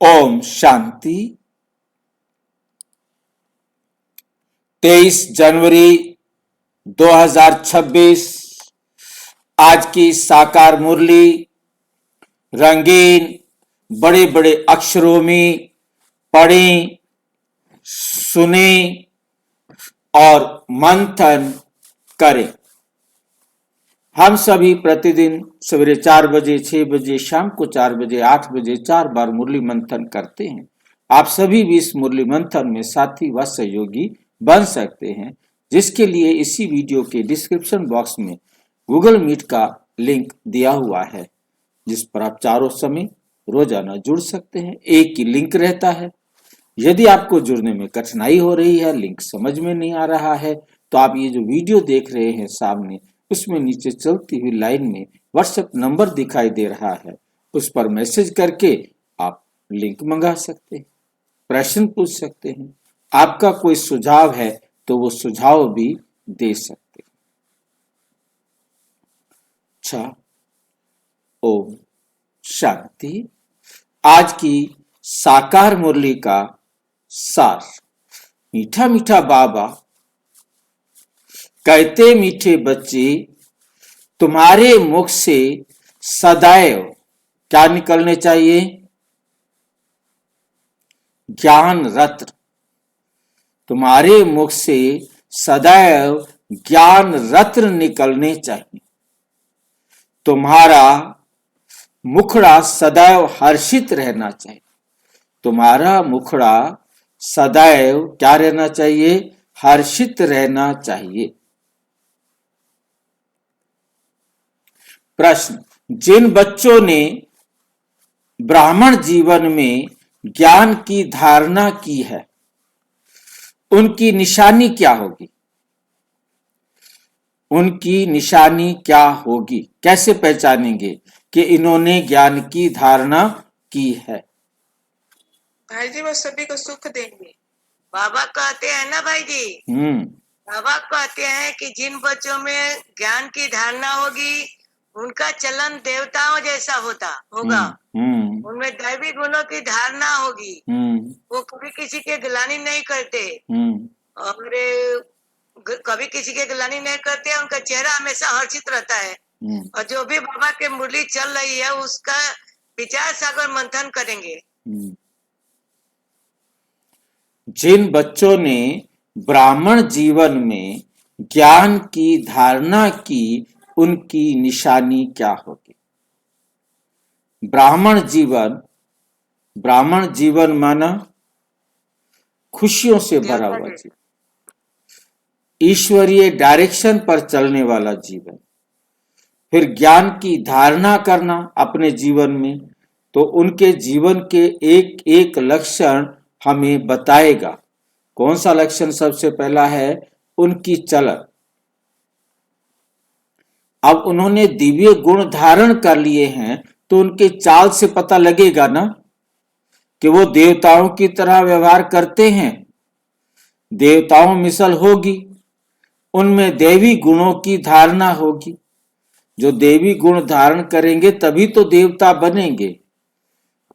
ओम शांति। 23 जनवरी 2026 आज की साकार मुरली रंगीन बड़े बड़े अक्षरों में पढ़ें, सुनें और मंथन करें। हम सभी प्रतिदिन सवेरे 4 बजे, 6 बजे, शाम को 4 बजे, 8 बजे 4 बार मुरली मंथन करते हैं। आप सभी भी इस मुरली मंथन में साथी व सहयोगी बन सकते हैं, जिसके लिए इसी वीडियो के डिस्क्रिप्शन बॉक्स में गूगल मीट का लिंक दिया हुआ है, जिस पर आप चारों समय रोजाना जुड़ सकते हैं। एक ही लिंक रहता है। यदि आपको जुड़ने में कठिनाई हो रही है, लिंक समझ में नहीं आ रहा है, तो आप ये जो वीडियो देख रहे हैं सामने, उसमें नीचे चलती हुई लाइन में व्हाट्सएप नंबर दिखाई दे रहा है, उस पर मैसेज करके आप लिंक मंगा सकते हैं, प्रश्न पूछ सकते हैं। आपका कोई सुझाव है तो वो सुझाव भी दे सकते हैं। अच्छा, ओम शांति। आज की साकार मुरली का सार। मीठा मीठा बाबा कहते, मीठे बच्चे, तुम्हारे मुख से सदैव क्या निकलने चाहिए? ज्ञान रत्न। तुम्हारे मुख से सदैव ज्ञान रत्न निकलने चाहिए। तुम्हारा मुखड़ा सदैव हर्षित रहना चाहिए। तुम्हारा मुखड़ा सदैव क्या रहना चाहिए? हर्षित रहना चाहिए। प्रश्न, जिन बच्चों ने ब्राह्मण जीवन में ज्ञान की धारणा की है, उनकी निशानी क्या होगी? उनकी निशानी क्या होगी? कैसे पहचानेंगे कि इन्होंने ज्ञान की धारणा की है? भाई जी वो सभी को सुख देंगे। बाबा कहते हैं ना भाई जी, बाबा कहते हैं कि जिन बच्चों में ज्ञान की धारणा होगी, उनका चलन देवताओं जैसा होगा। उनमें दैवी गुणों की धारणा होगी। वो कभी किसी के गिलानी नहीं करते और कभी किसी के गिलानी नहीं करते। उनका चेहरा हमेशा हर्षित रहता है। और जो भी बाबा की मुरली चल रही है, उसका विचार सागर मंथन करेंगे। जिन बच्चों ने ब्राह्मण जीवन में ज्ञान की धारणा की, उनकी निशानी क्या होगी? ब्राह्मण जीवन माना खुशियों से भरा हुआ जीवन, ईश्वरीय डायरेक्शन पर चलने वाला जीवन। फिर ज्ञान की धारणा करना अपने जीवन में, तो उनके जीवन के एक एक लक्षण हमें बताएगा। कौन सा लक्षण सबसे पहला है? उनकी चलन। अब उन्होंने दिव्य गुण धारण कर लिए हैं, तो उनके चाल से पता लगेगा ना कि वो देवताओं की तरह व्यवहार करते हैं। देवताओं मिसल होगी, उनमें देवी गुणों की धारणा होगी। जो देवी गुण धारण करेंगे तभी तो देवता बनेंगे।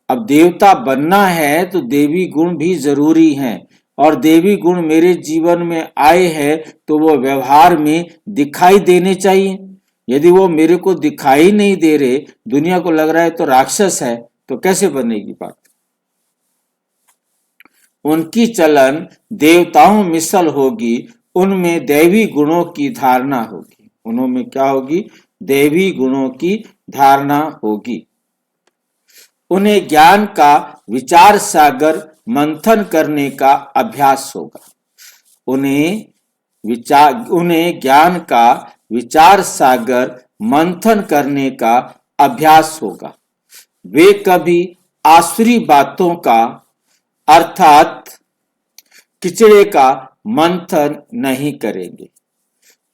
अब देवता बनना है तो देवी गुण भी जरूरी हैं, और देवी गुण मेरे जीवन में आए हैं तो वो व्यवहार में दिखाई देने चाहिए। यदि वो मेरे को दिखाई नहीं दे रहे, दुनिया को लग रहा है तो राक्षस है, तो कैसे बनेगी बात? उनकी चलन देवताओं मिसल होगी, उनमें दैवी गुणों की धारणा होगी। उनमें क्या होगी? दैवी गुणों की धारणा होगी। उन्हें ज्ञान का विचार सागर मंथन करने का अभ्यास होगा। उन्हें ज्ञान का विचार सागर मंथन करने का अभ्यास होगा। वे कभी आसुरी बातों का अर्थात किचड़े का मंथन नहीं करेंगे।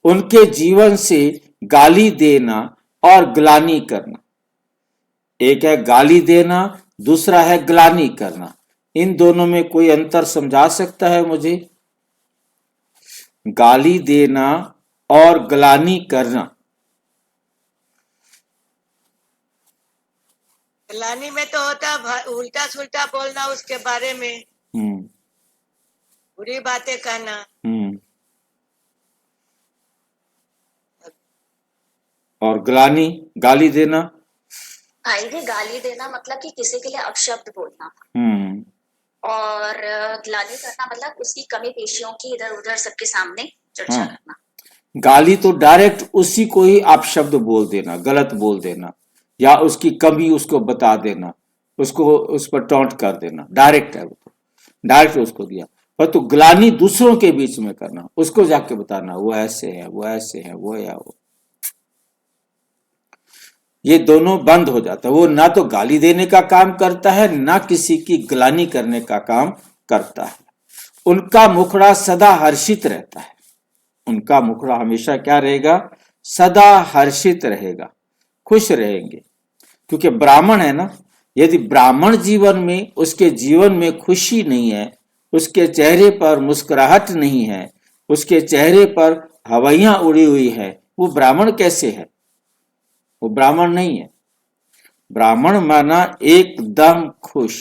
उनके जीवन से गाली देना और ग्लानि करना, एक है गाली देना, दूसरा है ग्लानि करना। इन दोनों में कोई अंतर समझा सकता है मुझे? गाली देना और ग्लानि करना, ग्लानि में तो होता उल्टा सुल्टा बोलना, उसके बारे में हम्म बुरी बातें कहना। हम्म और ग्लानि, गाली देना। भाई जी, गाली देना मतलब कि किसी के लिए अपशब्द बोलना, हम्म और ग्लानि करना मतलब उसकी कमी पेशियों की इधर उधर सबके सामने चर्चा हाँ, करना। गाली तो डायरेक्ट उसी को ही आप शब्द बोल देना, गलत बोल देना, या उसकी कमी उसको बता देना, उसको उस पर टॉन्ट कर देना, डायरेक्ट है वो तो, डायरेक्ट उसको दिया। पर तो ग्लानि दूसरों के बीच में करना, उसको जाके बताना वो ऐसे है, वो ऐसे है, वो या वो, ये दोनों बंद हो जाता है। वो ना तो गाली देने का काम करता है, ना किसी की ग्लानि करने का काम करता है। उनका मुखड़ा सदा हर्षित रहता है, उनका मुखड़ा हमेशा क्या रहेगा, सदा हर्षित रहेगा, खुश रहेंगे, क्योंकि ब्राह्मण है ना। यदि ब्राह्मण जीवन में, उसके जीवन में खुशी नहीं है, उसके चेहरे पर मुस्कुराहट नहीं है, उसके चेहरे पर हवाइयां उड़ी हुई है, वो ब्राह्मण कैसे है? वो ब्राह्मण नहीं है। ब्राह्मण माना एकदम खुश,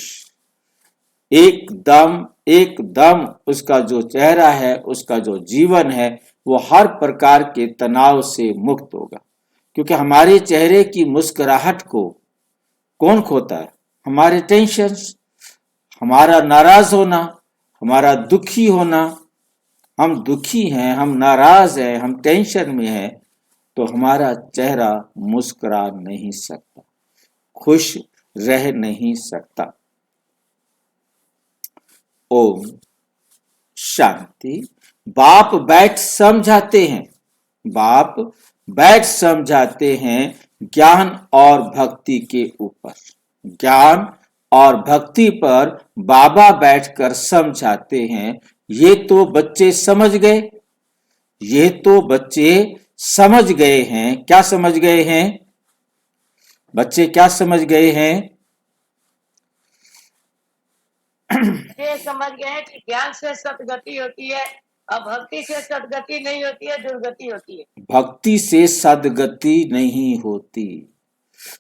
एकदम एकदम उसका जो चेहरा है, उसका जो जीवन है, वो हर प्रकार के तनाव से मुक्त होगा। क्योंकि हमारे चेहरे की मुस्कुराहट को कौन खोता है? हमारे टेंशन्स, हमारा नाराज होना, हमारा दुखी होना। हम दुखी हैं, हम नाराज हैं, हम टेंशन में हैं, तो हमारा चेहरा मुस्कुरा नहीं सकता, खुश रह नहीं सकता। ओम शांति। बाप बैठ समझाते हैं, बाप बैठ समझाते हैं ज्ञान और भक्ति के ऊपर। ज्ञान और भक्ति पर बाबा बैठकर समझाते हैं। ये तो बच्चे समझ गए, ये तो बच्चे समझ गए हैं। क्या समझ गए हैं बच्चे? क्या समझ गए हैं? ये समझ गए हैं कि ज्ञान से सदगति होती है, और भक्ति से सदगति नहीं होती है, दुर्गति होती है। भक्ति से सदगति नहीं होती।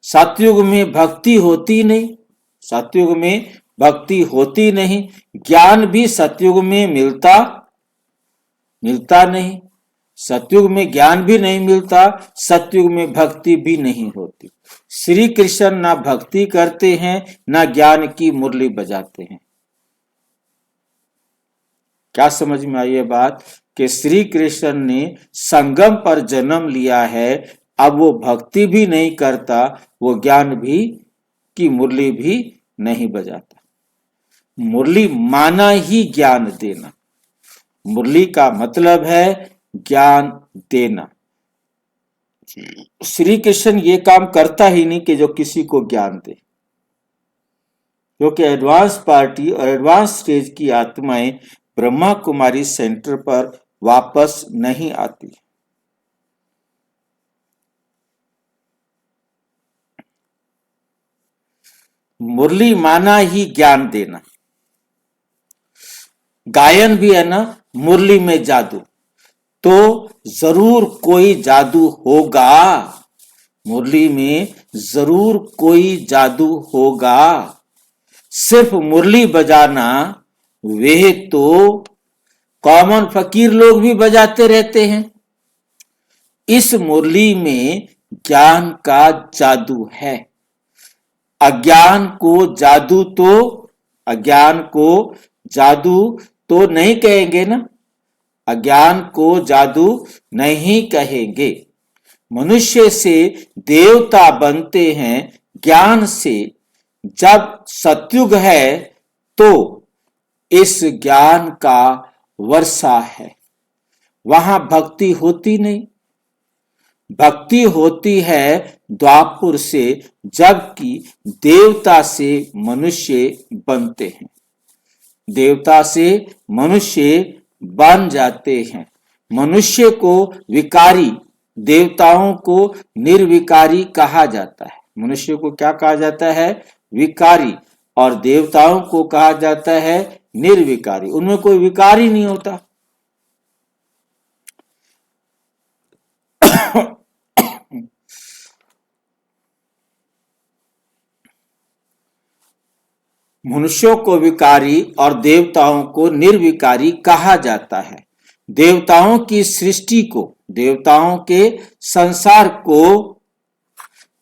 सतयुग में भक्ति होती नहीं, सतयुग में भक्ति होती नहीं। ज्ञान भी सतयुग में मिलता नहीं। सतयुग में ज्ञान भी नहीं मिलता, सतयुग में भक्ति भी नहीं होती। श्री कृष्ण ना भक्ति करते हैं, ना ज्ञान की मुरली बजाते हैं। क्या समझ में आई ये बात कि श्री कृष्ण ने संगम पर जन्म लिया है, अब वो भक्ति भी नहीं करता, वो ज्ञान भी की मुरली भी नहीं बजाता। मुरली माना ही ज्ञान देना, मुरली का मतलब है ज्ञान देना। श्री कृष्ण ये काम करता ही नहीं कि जो किसी को ज्ञान दे, क्योंकि एडवांस पार्टी और एडवांस स्टेज की आत्माएं ब्रह्मा कुमारी सेंटर पर वापस नहीं आती। मुरली माना ही ज्ञान देना। गायन भी है ना, मुरली में जादू, तो जरूर कोई जादू होगा, मुरली में जरूर कोई जादू होगा। सिर्फ मुरली बजाना वे तो कॉमन फकीर लोग भी बजाते रहते हैं। इस मुरली में ज्ञान का जादू है। अज्ञान को जादू तो, अज्ञान को जादू तो नहीं कहेंगे ना, अज्ञान को जादू नहीं कहेंगे। मनुष्य से देवता बनते हैं ज्ञान से। जब सतयुग है तो इस ज्ञान का वर्षा है, वहां भक्ति होती नहीं। भक्ति होती है द्वापुर से, जबकि देवता से मनुष्य बनते हैं, देवता से मनुष्य बन जाते हैं। मनुष्य को विकारी, देवताओं को निर्विकारी कहा जाता है। मनुष्य को क्या कहा जाता है? विकारी, और देवताओं को कहा जाता है निर्विकारी। उनमें कोई विकार ही नहीं होता। मनुष्यों को विकारी और देवताओं को निर्विकारी कहा जाता है। देवताओं की सृष्टि को, देवताओं के संसार को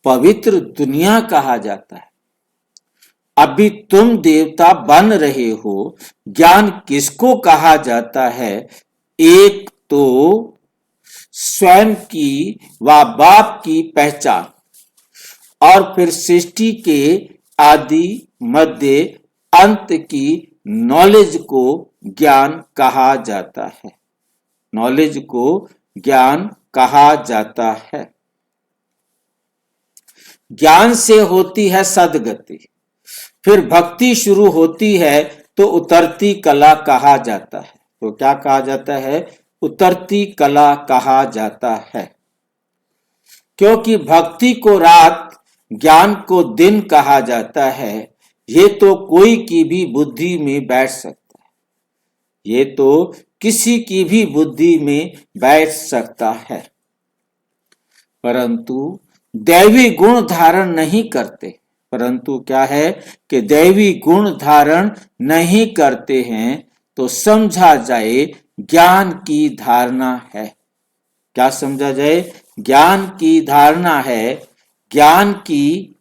पवित्र दुनिया कहा जाता है। अभी तुम देवता बन रहे हो। ज्ञान किसको कहा जाता है? एक तो स्वयं की व बाप की पहचान, और फिर सृष्टि के आदि मध्य अंत की नॉलेज को ज्ञान कहा जाता है। नॉलेज को ज्ञान कहा जाता है। ज्ञान से होती है सद्गति, फिर भक्ति शुरू होती है तो उतरती कला कहा जाता है। तो क्या कहा जाता है? उतरती कला कहा जाता है। क्योंकि भक्ति को रात, ज्ञान को दिन कहा जाता है। ये तो कोई की भी बुद्धि में बैठ सकता है। ये तो किसी की भी बुद्धि में बैठ सकता है, परंतु दैवी गुण धारण नहीं करते। परंतु क्या है कि दैवी गुण धारण नहीं करते हैं तो समझा जाए ज्ञान की धारणा है। क्या समझा जाए? ज्ञान की धारणा है। ज्ञान की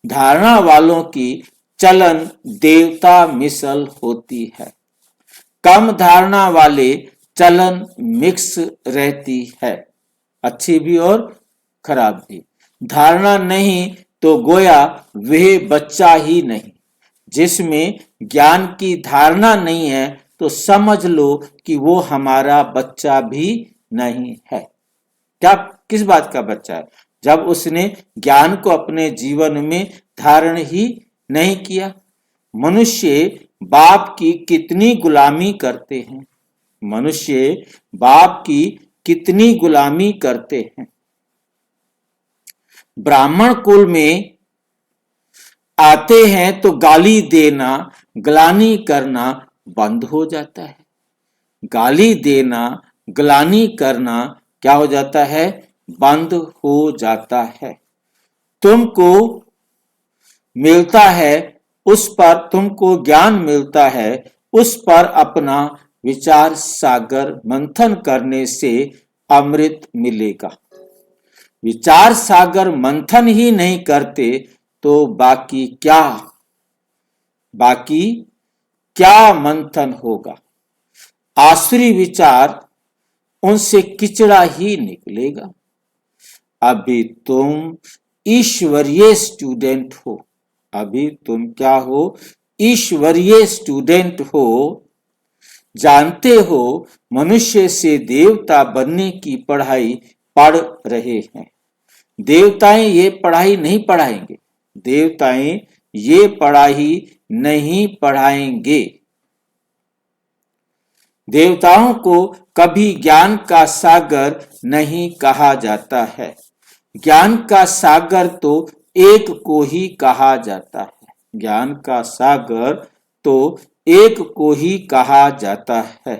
धारणा वालों की चलन देवता मिसल होती है। कम धारणा वाले चलन मिक्स रहती है, अच्छी भी और खराब भी। धारणा नहीं तो गोया वह बच्चा ही नहीं। जिसमें ज्ञान की धारणा नहीं है तो समझ लो कि वो हमारा बच्चा भी नहीं है। क्या, किस बात का बच्चा है? जब उसने ज्ञान को अपने जीवन में धारण ही नहीं किया। मनुष्य बाप की कितनी गुलामी करते हैं। मनुष्य बाप की कितनी गुलामी करते हैं। ब्राह्मण कुल में आते हैं तो गाली देना, ग्लानि करना बंद हो जाता है। गाली देना, ग्लानि करना क्या हो जाता है? बंद हो जाता है। तुमको मिलता है उस पर, तुमको ज्ञान मिलता है उस पर अपना विचार सागर मंथन करने से अमृत मिलेगा। विचार सागर मंथन ही नहीं करते तो बाकी क्या मंथन होगा? आसुरी विचार उनसे किचड़ा ही निकलेगा। अभी तुम ईश्वरीय स्टूडेंट हो। अभी तुम क्या हो? ईश्वरीय स्टूडेंट हो। जानते हो मनुष्य से देवता बनने की पढ़ाई पढ़ रहे हैं। देवताएं ये पढ़ाई नहीं पढ़ाएंगे। देवताएं ये पढ़ाई नहीं पढ़ाएंगे। देवताओं को कभी ज्ञान का सागर नहीं कहा जाता है। ज्ञान का सागर तो एक को ही कहा जाता है। ज्ञान का सागर तो एक को ही कहा जाता है।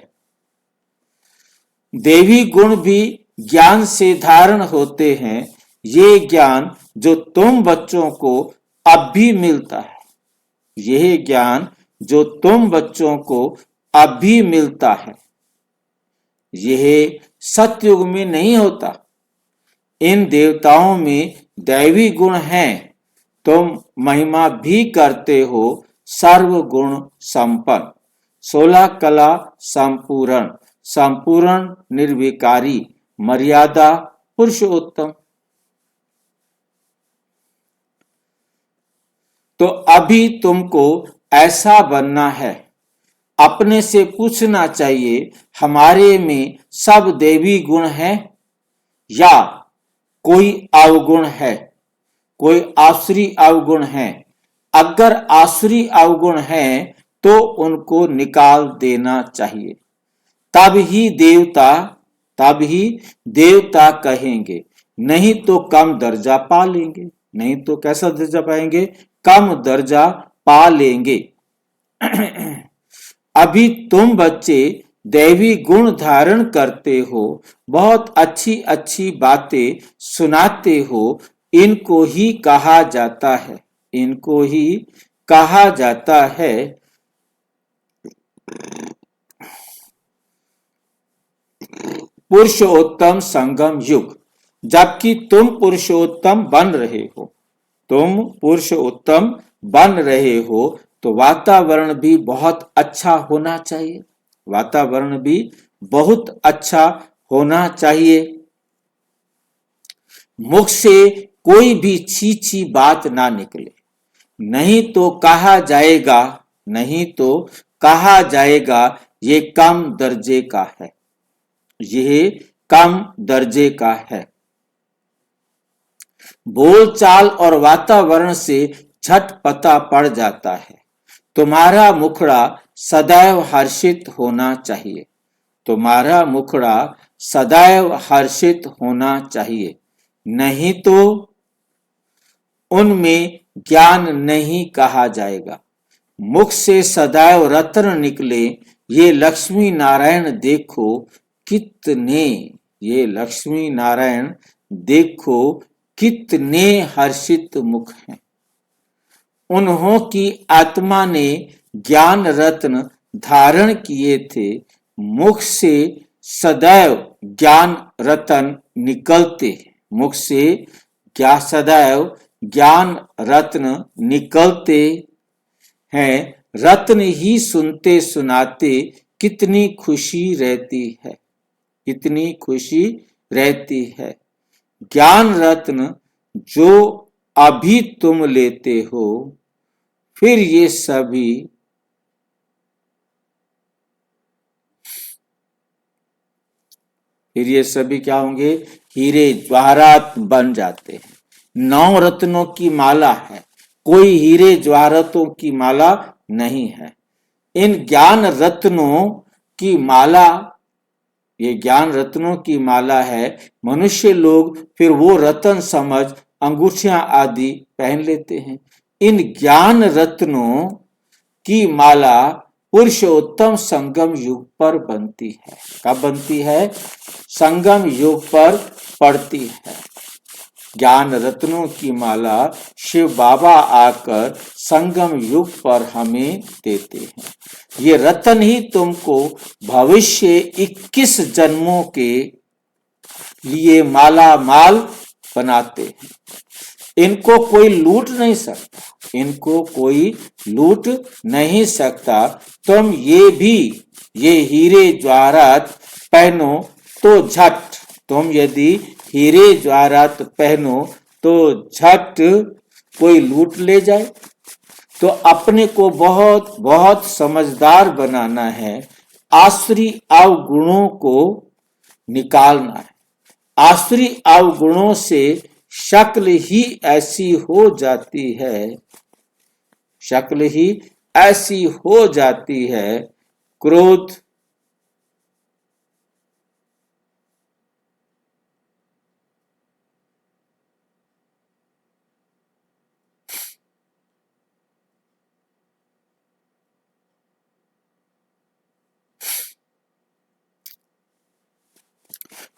देवी गुण भी ज्ञान से धारण होते हैं। ये ज्ञान जो तुम बच्चों को अब भी मिलता है, यह ज्ञान जो तुम बच्चों को अब भी मिलता है, यह सतयुग में नहीं होता। इन देवताओं में दैवी गुण हैं। तुम महिमा भी करते हो सर्व गुण संपन्न, 16 कला संपूर्ण, संपूर्ण निर्विकारी, मर्यादा पुरुषोत्तम। तो अभी तुमको ऐसा बनना है। अपने से पूछना चाहिए, हमारे में सब देवी गुण है या कोई अवगुण है, कोई आसुरी अवगुण है? अगर आसुरी अवगुण है तो उनको निकाल देना चाहिए। तब ही देवता कहेंगे, नहीं तो कम दर्जा पा लेंगे। नहीं तो कैसा दर्जा पाएंगे? कम दर्जा पा लेंगे। अभी तुम बच्चे दैवी गुण धारण करते हो, बहुत अच्छी अच्छी बातें सुनाते हो। इनको ही कहा जाता है, इनको ही कहा जाता है पुरुषोत्तम संगम युग, जबकि तुम पुरुषोत्तम बन रहे हो, तुम पुरुषोत्तम बन रहे हो, तो वातावरण भी बहुत अच्छा होना चाहिए, वातावरण भी बहुत अच्छा होना चाहिए। मुख से कोई भी छी बात ना निकले, नहीं तो कहा जाएगा, नहीं तो कहा जाएगा ये कम दर्जे का है, यह कम दर्जे का है। बोलचाल और वातावरण से झट पता पड़ जाता है। तुम्हारा मुखड़ा सदैव हर्षित होना चाहिए, तुम्हारा मुखड़ा सदैव हर्षित होना चाहिए, नहीं तो उनमें ज्ञान नहीं कहा जाएगा। मुख से सदैव रत्न निकले, ये लक्ष्मी नारायण देखो कितने, ये लक्ष्मी नारायण देखो कितने हर्षित मुख हैं। उन्हों की आत्मा ने ज्ञान रत्न धारण किए थे, मुख से सदैव ज्ञान रत्न निकलते, मुख से क्या सदैव ज्ञान रत्न निकलते हैं। रत्न ही सुनते सुनाते कितनी खुशी रहती है, कितनी खुशी रहती है। ज्ञान रत्न जो अभी तुम लेते हो, फिर ये सभी क्या होंगे, हीरे जवाहरात बन जाते हैं। 9 रत्नों की माला है, कोई हीरे जवाहरातों की माला नहीं है। इन ज्ञान रत्नों की माला, ये ज्ञान रत्नों की माला है। मनुष्य लोग फिर वो रत्न समझ अंगूठियां आदि पहन लेते हैं। इन ज्ञान रत्नों की माला पुरुषोत्तम संगम युग पर बनती है। कब बनती है? संगम युग पर पड़ती है। ज्ञान रत्नों की माला शिव बाबा आकर संगम युग पर हमें देते हैं। ये रत्न ही तुमको भविष्य 21 जन्मों के लिए माला माल बनाते हैं। इनको कोई लूट नहीं सकता, इनको कोई लूट नहीं सकता। तुम ये हीरे जवाहरात पहनो तो झट, तुम यदि हीरे जवाहरात पहनो तो झट कोई लूट ले जाए। तो अपने को बहुत बहुत समझदार बनाना है, आसुरी अवगुणों को निकालना है। आसुरी अवगुणों से शक्ल ही ऐसी हो जाती है, शक्ल ही ऐसी हो जाती है, क्रोध,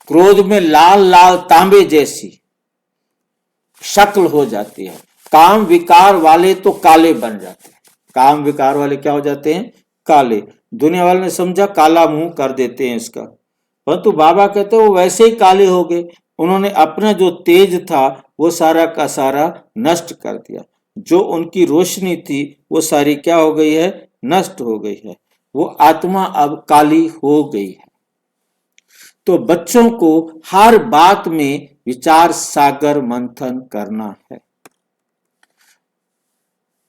क्रोध में लाल लाल तांबे जैसी शक्ल हो जाती है। काम विकार वाले तो काले बन जाते हैं, काम विकार वाले क्या हो जाते हैं? काले। दुनिया वाले ने समझा काला मुंह कर देते हैं इसका, परंतु बाबा कहते हैं वो वैसे ही काले हो गए। उन्होंने अपना जो तेज था वो सारा का सारा नष्ट कर दिया। जो उनकी रोशनी थी वो सारी क्या हो गई है? नष्ट हो गई है। वो आत्मा अब काली हो गई है। तो बच्चों को हर बात में विचार सागर मंथन करना है।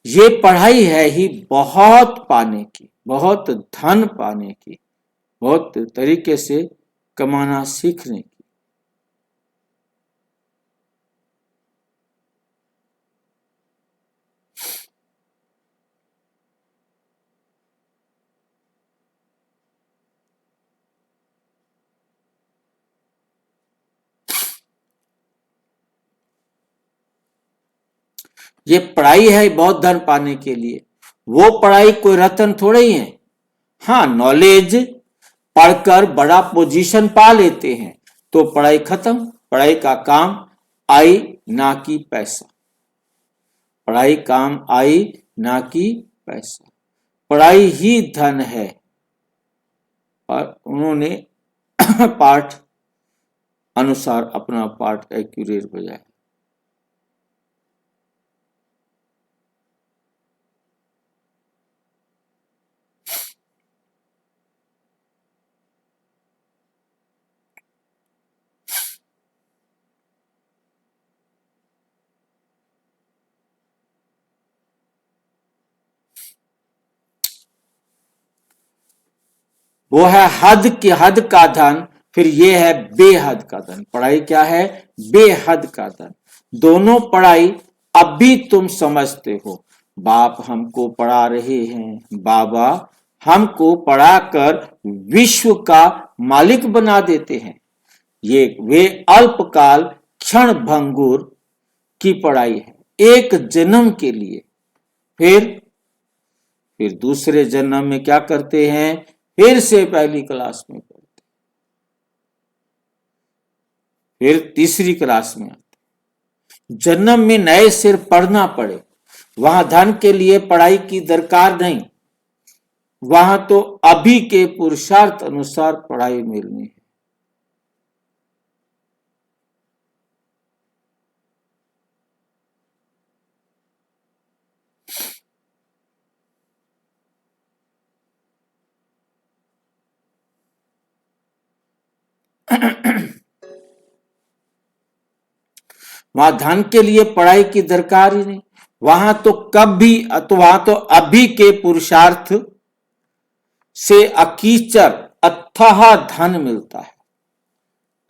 ये पढ़ाई है ही बहुत पाने की, बहुत धन पाने की, बहुत तरीके से कमाना सीखने की। ये पढ़ाई है बहुत धन पाने के लिए। वो पढ़ाई कोई रतन थोड़े ही है। हाँ, नॉलेज पढ़कर बड़ा पोजीशन पा लेते हैं तो पढ़ाई खत्म। पढ़ाई का काम आई ना कि पैसा, पढ़ाई काम आई ना कि पैसा। पढ़ाई ही धन है। और उन्होंने पाठ अनुसार अपना पाठ एक्यूरेट बजाया। वो है हद का धन, फिर ये है बेहद का धन। पढ़ाई क्या है? बेहद का धन। दोनों पढ़ाई अब भी तुम समझते हो। बाप हमको पढ़ा रहे हैं, बाबा हमको पढ़ाकर विश्व का मालिक बना देते हैं। ये वे अल्पकाल क्षण भंगुर की पढ़ाई है, एक जन्म के लिए। फिर दूसरे जन्म में क्या करते हैं? फिर से पहली क्लास में पढ़ते, फिर तीसरी क्लास में आते। जन्म में नए सिर पढ़ना पड़े, वहां धन के लिए पढ़ाई की दरकार नहीं। वहां तो अभी के पुरुषार्थ अनुसार पढ़ाई मिलनी है। वहां धन के लिए पढ़ाई की दरकार ही नहीं। वहां तो अभी के पुरुषार्थ से अकीचर अथाह धन मिलता है।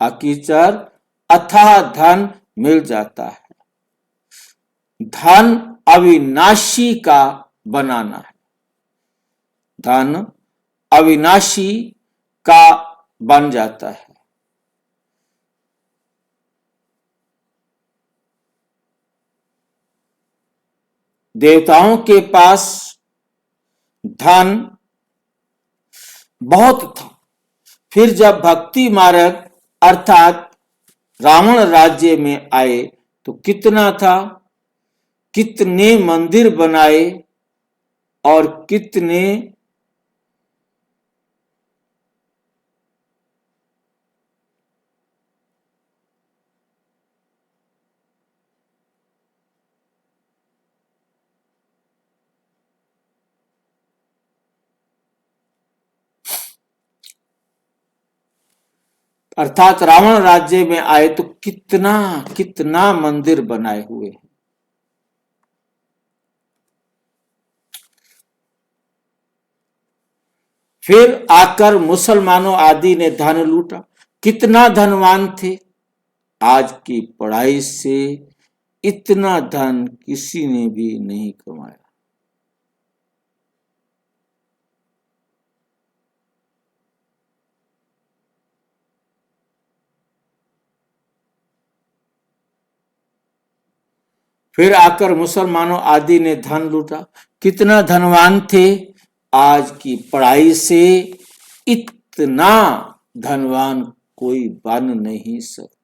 अकीचर अथाह धन मिल जाता है। धन अविनाशी का बनाना है। धन अविनाशी का बन जाता है। देवताओं के पास धन बहुत था। फिर जब भक्ति मार्ग अर्थात रावण राज्य में आए तो कितना था? कितने मंदिर बनाए और कितने अर्थात रावण राज्य में आए तो कितना कितना मंदिर बनाए हुए हैं। फिर आकर मुसलमानों आदि ने धन लूटा। कितना धनवान थे। आज की पढ़ाई से इतना धन किसी ने भी नहीं कमाया। फिर आकर मुसलमानों आदि ने धन लूटा। कितना धनवान थे। आज की पढ़ाई से इतना धनवान कोई बन नहीं सकता।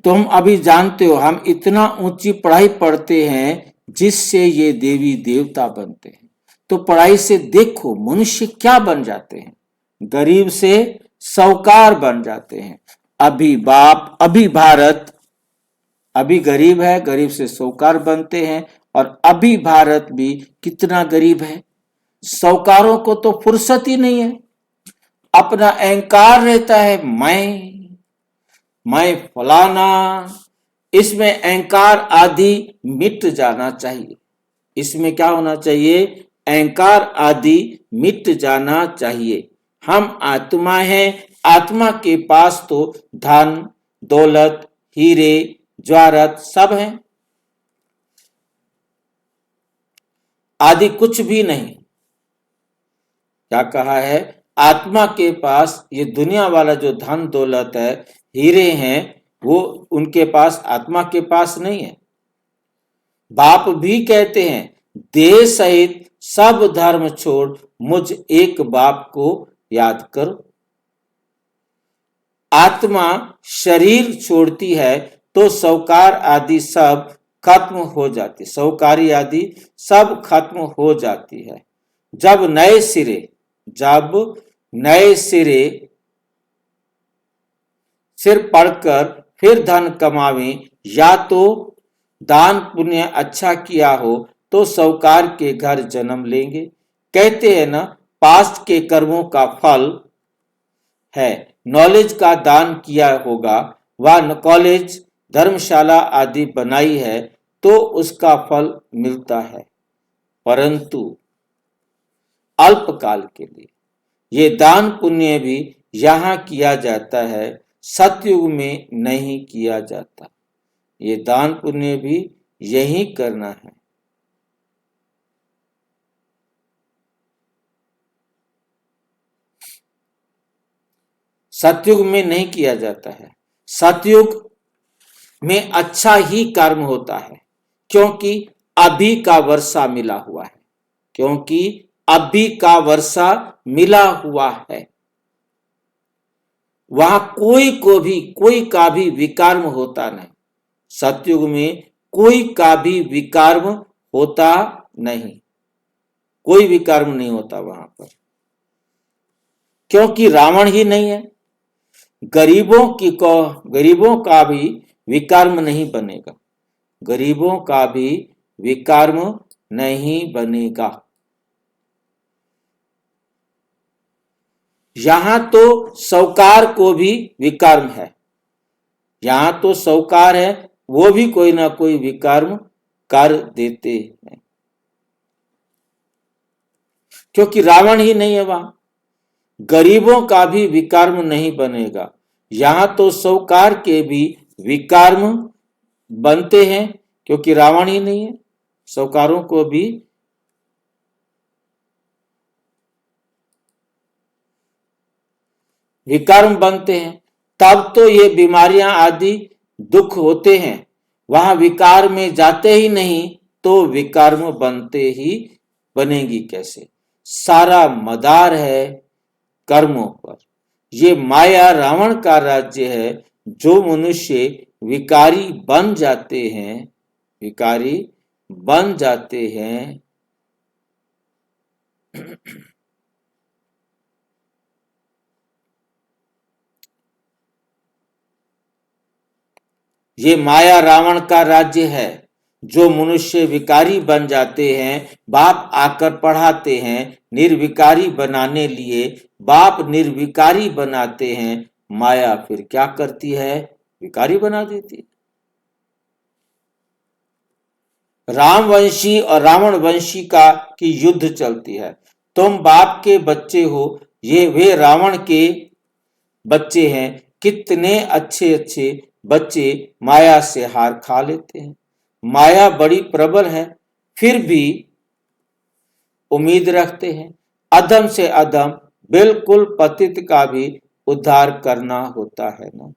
तुम अभी जानते हो हम इतना ऊंची पढ़ाई पढ़ते हैं जिससे ये देवी देवता बनते हैं। तो पढ़ाई से देखो मनुष्य क्या बन जाते हैं। गरीब से साहूकार बन जाते हैं। अभी भारत अभी गरीब है, गरीब से साहूकार बनते हैं। और अभी भारत भी कितना गरीब है। साहूकारों को तो फुर्सत ही नहीं है। अपना अहंकार रहता है, मैं फलाना। इसमें अहंकार आदि मिट जाना चाहिए। इसमें क्या होना चाहिए? अहंकार आदि मिट जाना चाहिए। हम आत्मा हैं। आत्मा के पास तो धन दौलत हीरे ज्वारथ सब हैं, आदि कुछ भी नहीं। क्या कहा है? आत्मा के पास ये दुनिया वाला जो धन दौलत है, हीरे हैं, वो उनके पास, आत्मा के पास नहीं है। बाप भी कहते हैं, देह सहित सब धर्म छोड़ मुझ एक बाप को याद करो। आत्मा शरीर छोड़ती है तो साहूकार आदि सब खत्म हो जाती, साहूकारी आदि सब खत्म हो जाती है। जब नए सिरे सिर पढ़कर फिर धन कमावे, या तो दान पुण्य अच्छा किया हो तो साहूकार के घर जन्म लेंगे। कहते हैं ना, पास्ट के कर्मों का फल है। नॉलेज का दान किया होगा, वह कॉलेज धर्मशाला आदि बनाई है तो उसका फल मिलता है, परंतु अल्पकाल के लिए। ये दान पुण्य भी यहाँ किया जाता है, सतयुग में नहीं किया जाता। ये दान पुण्य भी यही करना है। सतयुग में नहीं किया जाता है। सतयुग में अच्छा ही कर्म होता है, क्योंकि अभी का वर्षा मिला हुआ है, क्योंकि अभी का वर्षा मिला हुआ है। वहां कोई का भी विकर्म होता नहीं। सतयुग में कोई का भी विकर्म होता नहीं, कोई विकर्म नहीं होता वहां पर, क्योंकि रावण ही नहीं है। गरीबों का भी विकर्म नहीं बनेगा, गरीबों का भी विकर्म नहीं बनेगा। यहां तो साहूकार को भी विकर्म है, यहां तो साहूकार है, वो भी कोई ना कोई विकर्म कर देते हैं, क्योंकि रावण ही नहीं है वहां। गरीबों का भी विकर्म नहीं बनेगा। यहां तो साहूकार के भी विकर्म बनते हैं, क्योंकि रावण ही नहीं है। साहूकारों को भी विकर्म बनते हैं, तब तो ये बीमारियां आदि दुख होते हैं। वहां विकार में जाते ही नहीं तो विकर्म बनते ही बनेगी कैसे? सारा मदार है कर्मों पर। ये माया रावण का राज्य है। जो मनुष्य विकारी बन जाते हैं, विकारी बन जाते हैं, ये माया रावण का राज्य है। जो मनुष्य विकारी बन जाते हैं, बाप आकर पढ़ाते हैं, निर्विकारी बनाने लिए बाप निर्विकारी बनाते हैं। माया फिर क्या करती है? विकारी बना देती है। रामवंशी और रावण वंशी की युद्ध चलती है। तुम बाप के बच्चे हो, ये वे रावण के बच्चे हैं। कितने अच्छे अच्छे बच्चे माया से हार खा लेते हैं। माया बड़ी प्रबल है, फिर भी उम्मीद रखते हैं। अधम से अधम बिल्कुल पतित का भी उद्धार करना होता है ना,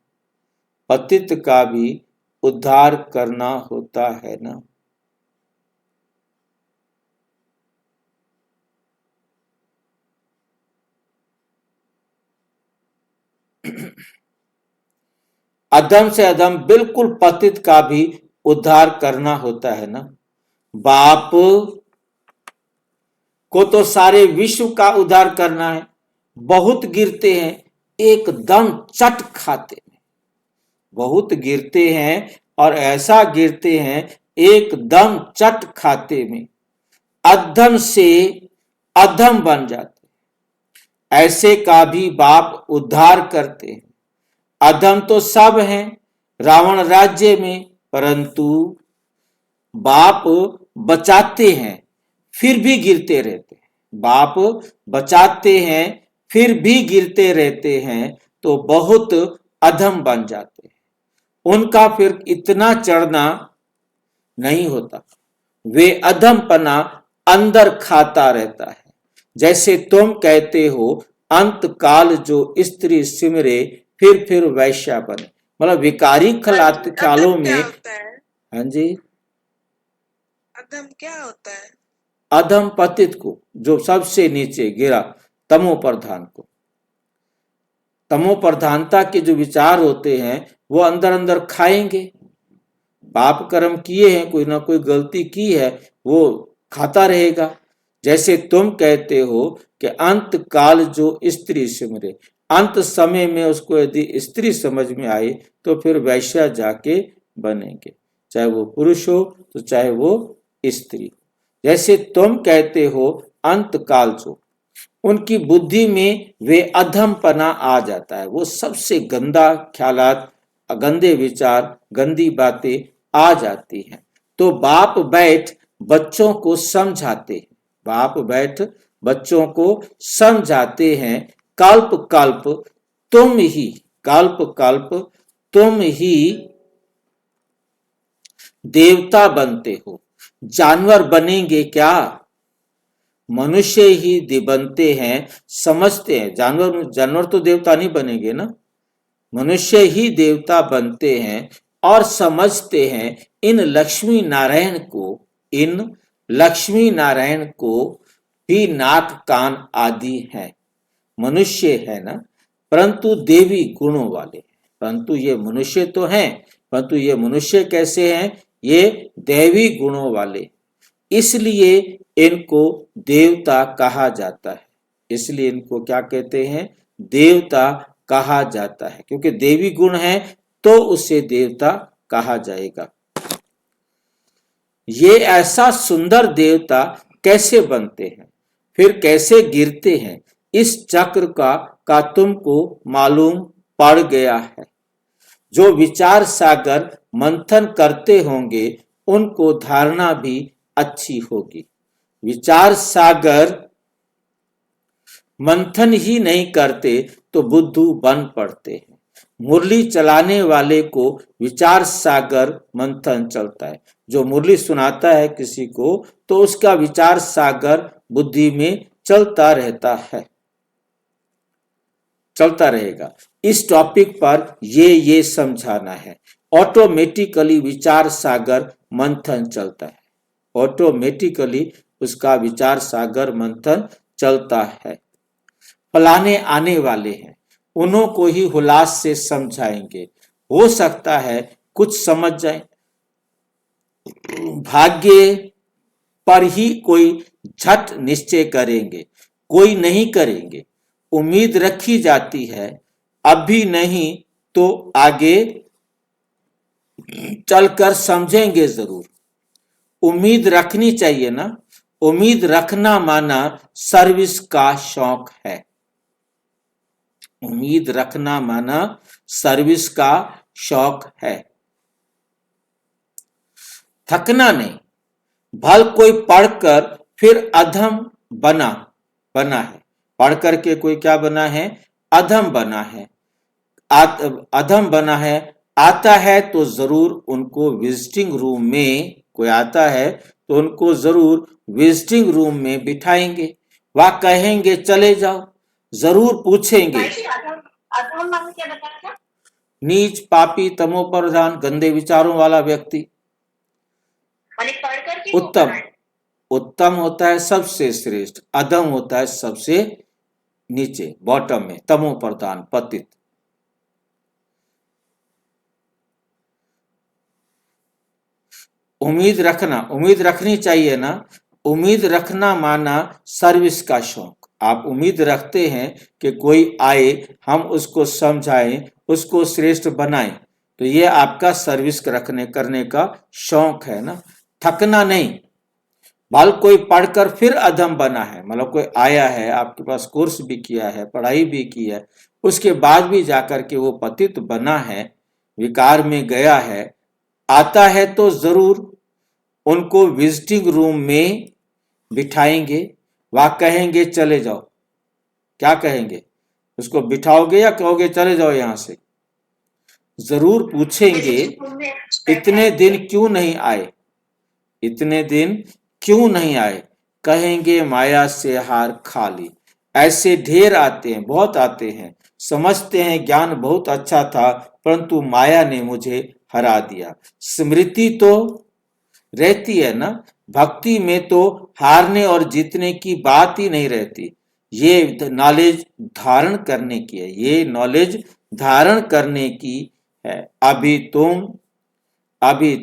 पतित का भी उद्धार करना होता है ना। अधम से अधम बिल्कुल पतित का भी उद्धार करना होता है ना। बाप को तो सारे विश्व का उद्धार करना है। बहुत गिरते हैं, एकदम चट खाते हैं। बहुत गिरते हैं और ऐसा गिरते हैं एकदम चट खाते में, अधम से अधम बन जाते। ऐसे का भी बाप उद्धार करते हैं। अधम तो सब हैं रावण राज्य में, परंतु बाप बचाते हैं, फिर भी गिरते रहते हैं। बाप बचाते हैं, फिर भी गिरते रहते हैं, तो बहुत अधम बन जाते हैं। उनका फिर इतना चढ़ना नहीं होता। वे अधमपना अंदर खाता रहता है। जैसे तुम कहते हो, अंत काल जो स्त्री सिमरे फिर वैश्या बने। मतलब विकारी ख्यालों अधम क्या में। होता है? हाँ जी, अधम क्या होता है? अधम पतित को, जो सबसे नीचे गिरा, तमो प्रधान को। तमो प्रधानता के जो विचार होते हैं वो अंदर अंदर खाएंगे। पाप कर्म किए हैं, कोई ना कोई गलती की है, वो खाता रहेगा। जैसे तुम कहते हो कि अंत काल जो स्त्री सिमरे, अंत समय में उसको यदि स्त्री समझ में आए तो फिर वैश्या जाके बनेंगे, चाहे वो पुरुष हो तो चाहे वो स्त्री हो। जैसे तुम कहते हो अंत काल जो, उनकी बुद्धि में वे अधमपना आ जाता है, वो सबसे गंदा ख्यालात, गंदे विचार, गंदी बातें आ जाती हैं। तो बाप बैठ बच्चों को समझाते हैं, बाप बैठ बच्चों को समझाते हैं, कल्प कल्प तुम ही, कल्प कल्प तुम ही देवता बनते हो। जानवर बनेंगे क्या? मनुष्य ही बनते हैं, समझते हैं। जानवर तो देवता नहीं बनेंगे ना। मनुष्य ही देवता बनते हैं और समझते हैं इन लक्ष्मी नारायण को, इन लक्ष्मी नारायण को भी नाक कान आदि हैं। मनुष्य है ना, परंतु देवी गुणों वाले। परंतु ये मनुष्य तो हैं, परंतु ये मनुष्य कैसे हैं? ये दैवी गुणों वाले। इसलिए इनको देवता कहा जाता है। इसलिए इनको क्या कहते हैं? देवता कहा जाता है, क्योंकि देवी गुण है तो उसे देवता कहा जाएगा। ये ऐसा सुंदर देवता कैसे बनते हैं, फिर कैसे गिरते हैं, इस चक्र का तुमको मालूम पड़ गया है। जो विचार सागर मंथन करते होंगे उनको धारणा भी अच्छी होगी। विचार सागर मंथन ही नहीं करते तो बुद्धू बन पड़ते हैं। मुरली चलाने वाले को विचार सागर मंथन चलता है। जो मुरली सुनाता है किसी को तो उसका विचार सागर बुद्धि में चलता रहता है, चलता रहेगा। इस टॉपिक पर ये समझाना है। ऑटोमेटिकली विचार सागर मंथन चलता है, ऑटोमेटिकली उसका विचार सागर मंथन चलता है। फलाने आने वाले हैं, उन्हों को ही हुलास से समझाएंगे, हो सकता है कुछ समझ जाए। भाग्य पर ही कोई झट निश्चय करेंगे, कोई नहीं करेंगे। उम्मीद रखी जाती है, अभी नहीं तो आगे चलकर समझेंगे जरूर। उम्मीद रखनी चाहिए ना। उम्मीद रखना माना सर्विस का शौक है। उम्मीद रखना माना सर्विस का शौक है। थकना नहीं। भल कोई पढ़कर फिर अधम बना है। पढ़ करके कोई क्या बना है? अधम बना है। अधम बना है। आता है तो जरूर उनको विजिटिंग रूम में, कोई आता है तो उनको जरूर विजिटिंग रूम में बिठाएंगे। वह कहेंगे चले जाओ, जरूर पूछेंगे। अधम माने क्या बताया था? नीच, पापी, तमो प्रधान, गंदे विचारों वाला व्यक्ति। माने पढ़कर के उत्तम, उत्तम होता है सबसे श्रेष्ठ, अधम होता है सबसे नीचे, बॉटम में, तमो प्रधान, पतित। उम्मीद रखना, उम्मीद रखनी चाहिए ना। उम्मीद रखना माना सर्विस का शौक। आप उम्मीद रखते हैं कि कोई आए, हम उसको समझाएं, उसको श्रेष्ठ बनाएं, तो ये आपका सर्विस करने का शौक है ना। थकना नहीं। भल कोई पढ़कर फिर अधम बना है, मतलब कोई आया है आपके पास, कोर्स भी किया है, पढ़ाई भी की है, उसके बाद भी जाकर के वो पतित बना है, विकार में गया है, आता है तो जरूर उनको विजिटिंग रूम में बिठाएंगे। वह कहेंगे चले जाओ। क्या कहेंगे? उसको बिठाओगे या कहोगे चले जाओ यहां से? जरूर पूछेंगे इतने दिन क्यों नहीं आए, इतने दिन क्यों नहीं आए, कहेंगे माया से हार खा ली। ऐसे ढेर आते हैं, बहुत आते हैं, समझते हैं ज्ञान बहुत अच्छा था परंतु माया ने मुझे हरा दिया। स्मृति तो रहती है ना, भक्ति में तो हारने और जीतने की बात ही नहीं रहती। ये नॉलेज धारण करने की है, ये नॉलेज धारण करने की है। अभी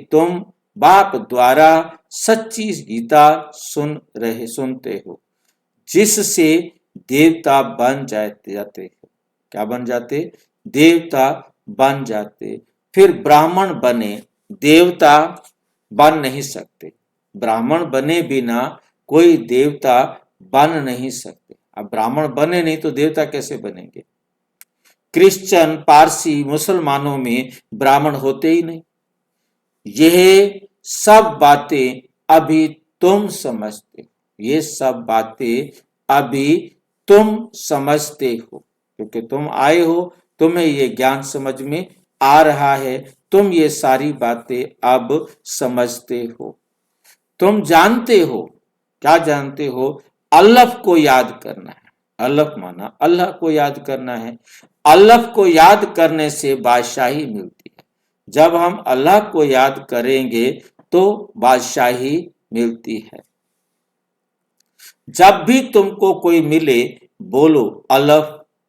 तुम बाप द्वारा सच्ची गीता सुनते हो, जिससे देवता बन जाते हो। क्या बन जाते? देवता बन जाते। फिर ब्राह्मण बने, देवता बन नहीं सकते। ब्राह्मण बने बिना कोई देवता बन नहीं सकते। अब ब्राह्मण बने नहीं तो देवता कैसे बनेंगे? क्रिश्चियन, पारसी, मुसलमानों में ब्राह्मण होते ही नहीं। यह सब बातें अभी तुम समझते हो, ये सब बातें अभी तुम समझते हो, क्योंकि तुम आए हो, तुम्हें ये ज्ञान समझ में आ रहा है, तुम ये सारी बातें अब समझते हो। तुम जानते हो, क्या जानते हो? अल्लाह को याद करना है। अल्लाह माना अल्लाह को याद करना है। अल्लाह को याद करने से बादशाही मिलती है। जब हम अल्लाह को याद करेंगे तो बादशाही मिलती है। जब भी तुमको कोई मिले बोलो अल्लाह,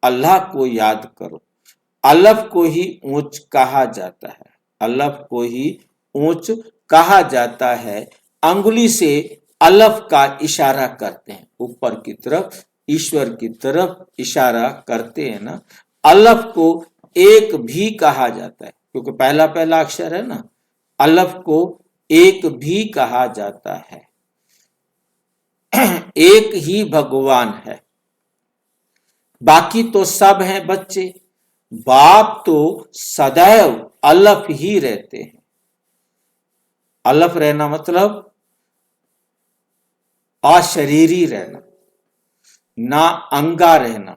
अल्लाह को याद करो। अल्लाह को ही ऊंच कहा जाता है, अल्लाह को ही ऊंच कहा जाता है। अंगुली से अल्लाह का इशारा करते हैं, ऊपर की तरफ, ईश्वर की तरफ इशारा करते हैं ना। अल्लाह को एक भी कहा जाता है, क्योंकि पहला पहला अक्षर है ना। अल्लाह को एक भी कहा जाता है। एक ही भगवान है, बाकी तो सब हैं बच्चे। बाप तो सदैव अल्लाह ही रहते हैं। अल्लाह रहना मतलब अशरीरी रहना, ना अंगा रहना।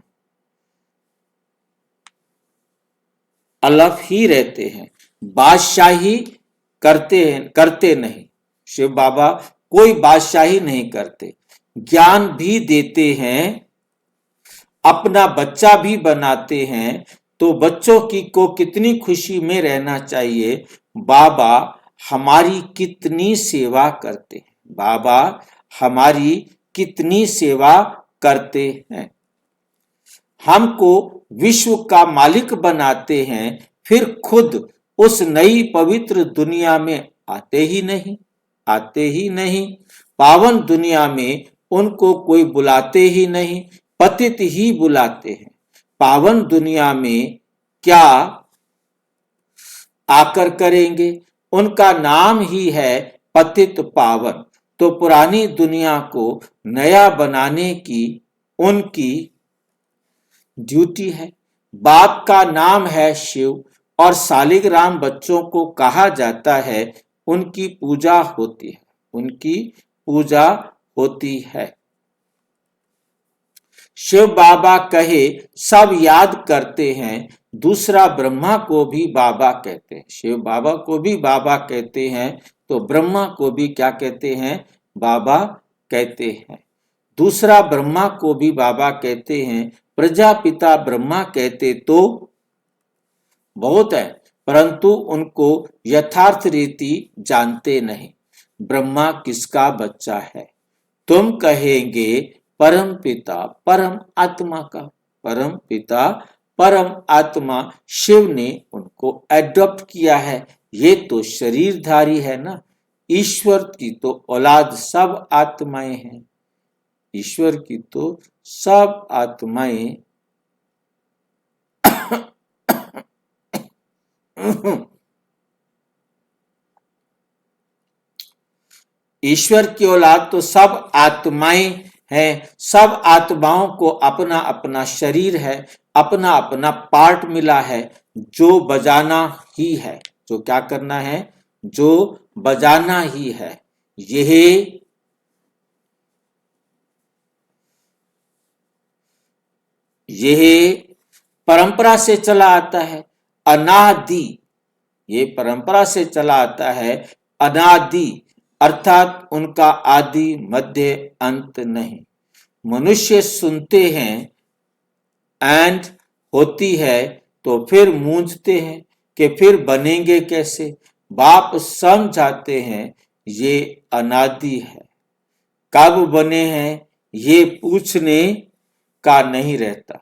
अल्लाह ही रहते हैं, बादशाही करते नहीं। शिव बाबा कोई बादशाही नहीं करते, ज्ञान भी देते हैं, अपना बच्चा भी बनाते हैं। तो बच्चों की को कितनी खुशी में रहना चाहिए। बाबा हमारी कितनी सेवा करते हैं, बाबा हमारी कितनी सेवा करते हैं। हमको विश्व का मालिक बनाते हैं, फिर खुद उस नई पवित्र दुनिया में आते ही नहीं। पावन दुनिया में उनको कोई बुलाते ही नहीं, पतित ही बुलाते हैं। पावन दुनिया में क्या आकर करेंगे? उनका नाम ही है पतित पावन। तो पुरानी दुनिया को नया बनाने की उनकी ड्यूटी है। बाप का नाम है शिव और सालिग्राम बच्चों को कहा जाता है, उनकी पूजा होती है, उनकी पूजा होती है। शिव बाबा कहे सब याद करते हैं, दूसरा ब्रह्मा को भी बाबा कहते हैं। शिव बाबा को भी बाबा कहते हैं तो ब्रह्मा को भी क्या कहते हैं? बाबा कहते हैं। दूसरा ब्रह्मा को भी बाबा कहते हैं। प्रजापिता ब्रह्मा कहते तो बहुत है, परंतु उनको यथार्थ रीति जानते नहीं। ब्रह्मा किसका बच्चा है? तुम कहेंगे परम पिता परम आत्मा का। परम पिता परम आत्मा शिव ने उनको एडॉप्ट किया है। ये तो शरीरधारी है ना। ईश्वर की तो औलाद सब आत्माएं हैं, ईश्वर की तो सब आत्माएं ईश्वर की औलाद तो सब आत्माएं हैं। सब आत्माओं को अपना अपना शरीर है, अपना अपना पार्ट मिला है, जो बजाना ही है। जो क्या करना है? जो बजाना ही है। यह परंपरा से चला आता है। अनादि, ये परंपरा से चला आता है। अनादि अर्थात उनका आदि मध्य अंत नहीं। मनुष्य सुनते हैं एंड होती है तो फिर मूंझते हैं कि फिर बनेंगे कैसे। बाप समझाते हैं ये अनादि है, कब बने हैं ये पूछने का नहीं रहता,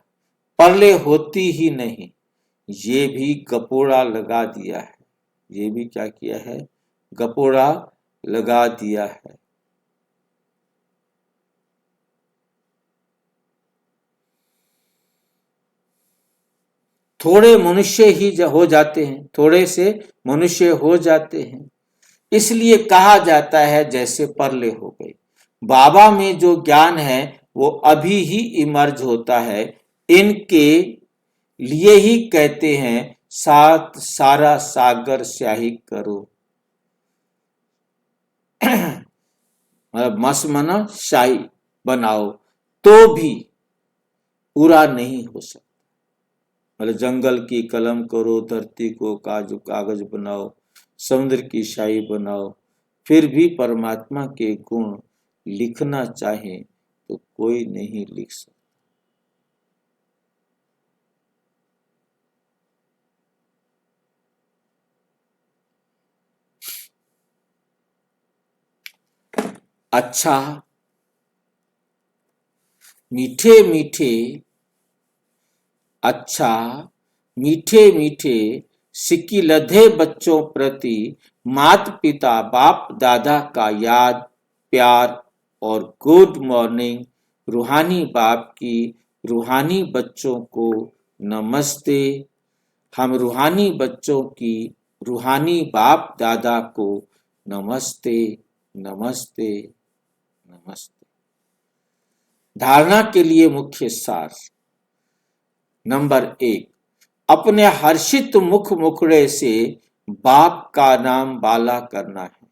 पहले होती ही नहीं। ये भी गपोड़ा लगा दिया है, ये भी क्या किया है, गपोड़ा लगा दिया है। थोड़े मनुष्य ही हो जाते हैं, थोड़े से मनुष्य हो जाते हैं, इसलिए कहा जाता है जैसे परले हो गए। बाबा में जो ज्ञान है वो अभी ही इमर्ज होता है। इनके लिए ही कहते हैं साथ सारा सागर स्याही करो। मतलब मस मना शाही बनाओ तो भी पूरा नहीं हो सकता। मतलब जंगल की कलम करो, धरती को कागज बनाओ, समुद्र की शाही बनाओ, फिर भी परमात्मा के गुण लिखना चाहे तो कोई नहीं लिख सकता। अच्छा मीठे मीठे, अच्छा मीठे मीठे सिक्की लधे बच्चों प्रति माता पिता बाप दादा का याद प्यार और गुड मॉर्निंग। रूहानी बाप की रूहानी बच्चों को नमस्ते। हम रूहानी बच्चों की रूहानी बाप दादा को नमस्ते नमस्ते नमस्ते। धारणा के लिए मुख्य सार। नंबर 1, अपने हर्षित मुखड़े से बाप का नाम बाला करना है।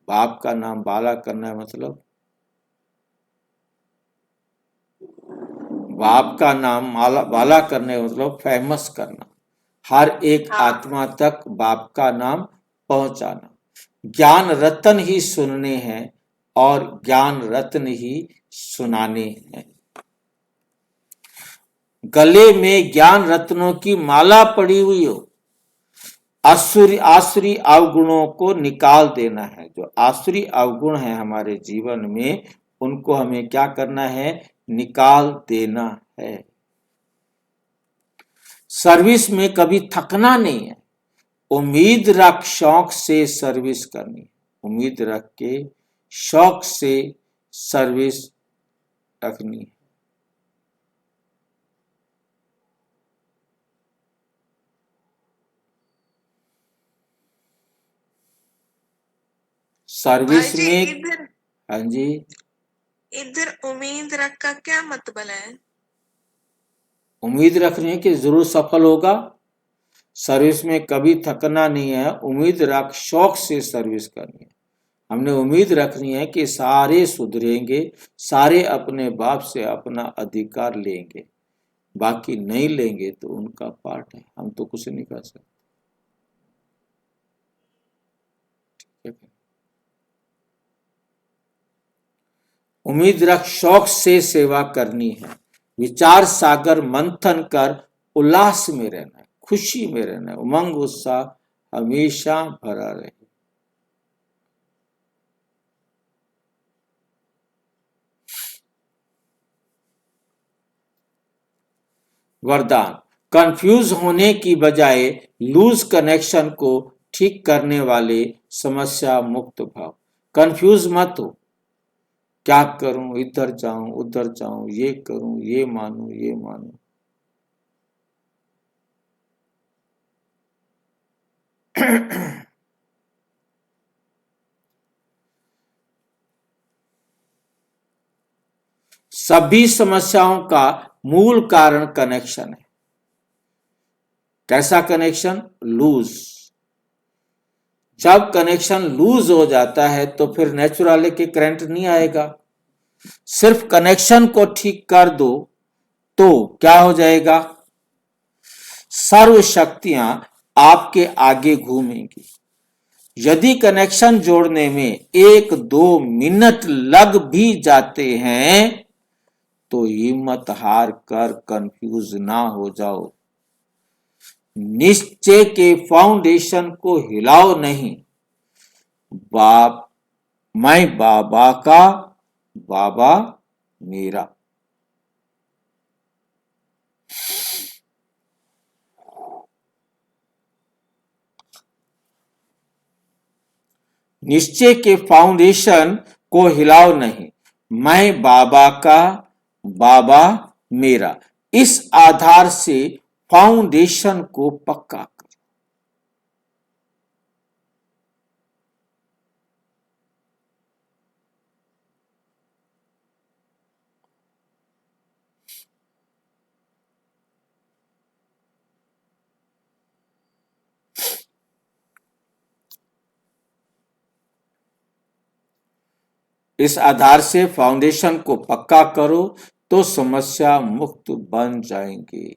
बाप का नाम बाला करना है मतलब बाप का नाम बाला करने मतलब फेमस करना, हर एक आत्मा तक बाप का नाम पहुंचाना। ज्ञान रत्न ही सुनने हैं और ज्ञान रत्न ही सुनाने हैं। गले में ज्ञान रत्नों की माला पड़ी हुई हो, आसुरी अवगुणों को निकाल देना है। जो आसुरी अवगुण है हमारे जीवन में, उनको हमें क्या करना है, निकाल देना है। सर्विस में कभी थकना नहीं है, उम्मीद रख शौक से सर्विस करनी, उम्मीद रख के शौक से सर्विस रखनी है। सर्विस में हाँ जी, इधर उम्मीद रख का क्या मतलब है? उम्मीद रखने की जरूर सफल होगा। सर्विस में कभी थकना नहीं है, उम्मीद रख शौक से सर्विस करनी है। हमने उम्मीद रखनी है कि सारे सुधरेंगे, सारे अपने बाप से अपना अधिकार लेंगे, बाकी नहीं लेंगे तो उनका पार्ट है, हम तो कुछ नहीं कर सकते। उम्मीद रख शौक से सेवा करनी है। विचार सागर मंथन कर उल्लास में रहना है, खुशी में रहना है, उमंग उत्साह हमेशा भरा रहे। वरदान, कंफ्यूज होने की बजाय लूज कनेक्शन को ठीक करने वाले समस्या मुक्त भाव। कंफ्यूज मत हो, क्या करूं, इधर जाऊं उधर जाऊं, ये करूं ये मानूं ये मानूं। सभी समस्याओं का मूल कारण कनेक्शन है। कैसा कनेक्शन? लूज। जब कनेक्शन लूज हो जाता है तो फिर नेचुरल के करंट नहीं आएगा। सिर्फ कनेक्शन को ठीक कर दो तो क्या हो जाएगा, सर्व शक्तियां आपके आगे घूमेंगी। यदि कनेक्शन जोड़ने में 1-2 मिनट लग भी जाते हैं तो हिम्मत हार कर कंफ्यूज ना हो जाओ। निश्चय के फाउंडेशन को हिलाओ नहीं। मैं बाबा का, बाबा मेरा। निश्चय के फाउंडेशन को हिलाओ नहीं। मैं बाबा का, बाबा मेरा। इस आधार से फाउंडेशन को पक्का करो। इस आधार से फाउंडेशन को पक्का करो तो समस्या मुक्त बन जाएंगे।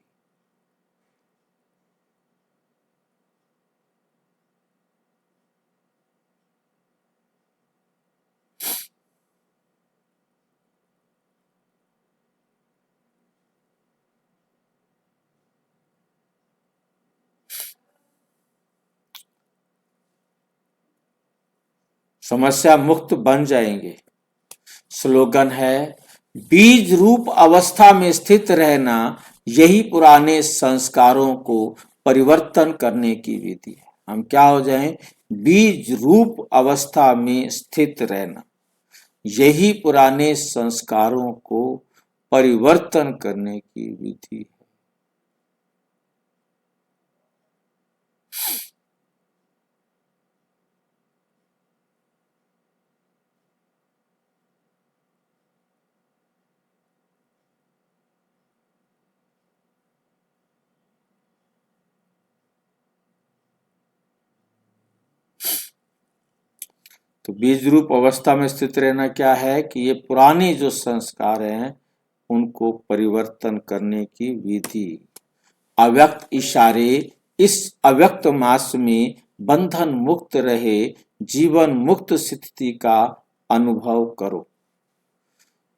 समस्या मुक्त बन जाएंगे। स्लोगन है, बीज रूप अवस्था में स्थित रहना यही पुराने संस्कारों को परिवर्तन करने की विधि है। हम क्या हो जाएं? बीज रूप अवस्था में स्थित रहना यही पुराने संस्कारों को परिवर्तन करने की विधि है। तो बीज रूप अवस्था में स्थित रहना क्या है कि ये पुराने जो संस्कार हैं उनको परिवर्तन करने की विधि। अव्यक्त इशारे, इस अव्यक्त मास में बंधन मुक्त रहे जीवन मुक्त स्थिति का अनुभव करो।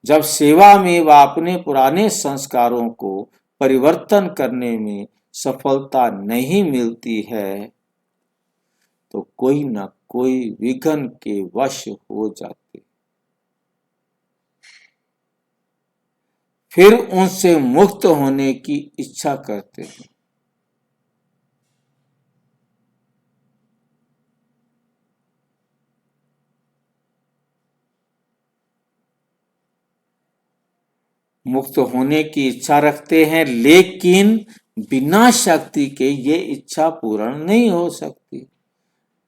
जब सेवा में व अपने पुराने संस्कारों को परिवर्तन करने में सफलता नहीं मिलती है तो कोई न कोई विघ्न के वश हो जाते, फिर उनसे मुक्त होने की इच्छा करते हैं। मुक्त होने की इच्छा रखते हैं, लेकिन बिना शक्ति के ये इच्छा पूर्ण नहीं हो सकती।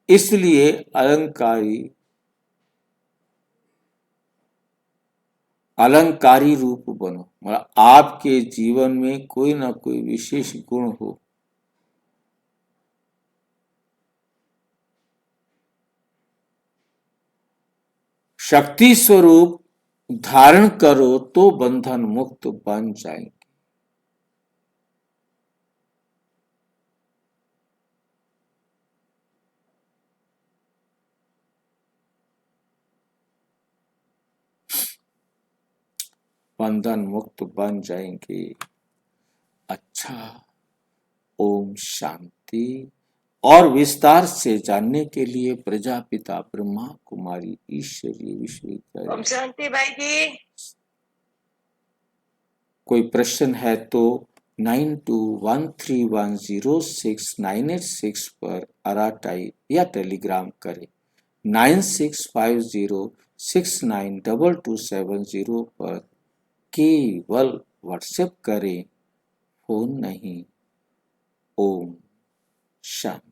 इसलिए अलंकारी रूप बनो। मतलब आपके जीवन में कोई ना कोई विशेष गुण हो। शक्ति स्वरूप धारण करो तो बंधन मुक्त बन जाएंगे। बंधन मुक्त बन जाएंगे। अच्छा, ओम शांति। और विस्तार से जानने के लिए प्रजापिता ब्रह्मा कुमारी ईश्वरीय विश्वविद्यालय। ओम शांति भाई जी। कोई प्रश्न है तो 9213106986 पर अराटाई या टेलीग्राम करें। 9650692270 पर केवल व्हाट्सएप करें, फोन नहीं। ओम शांति।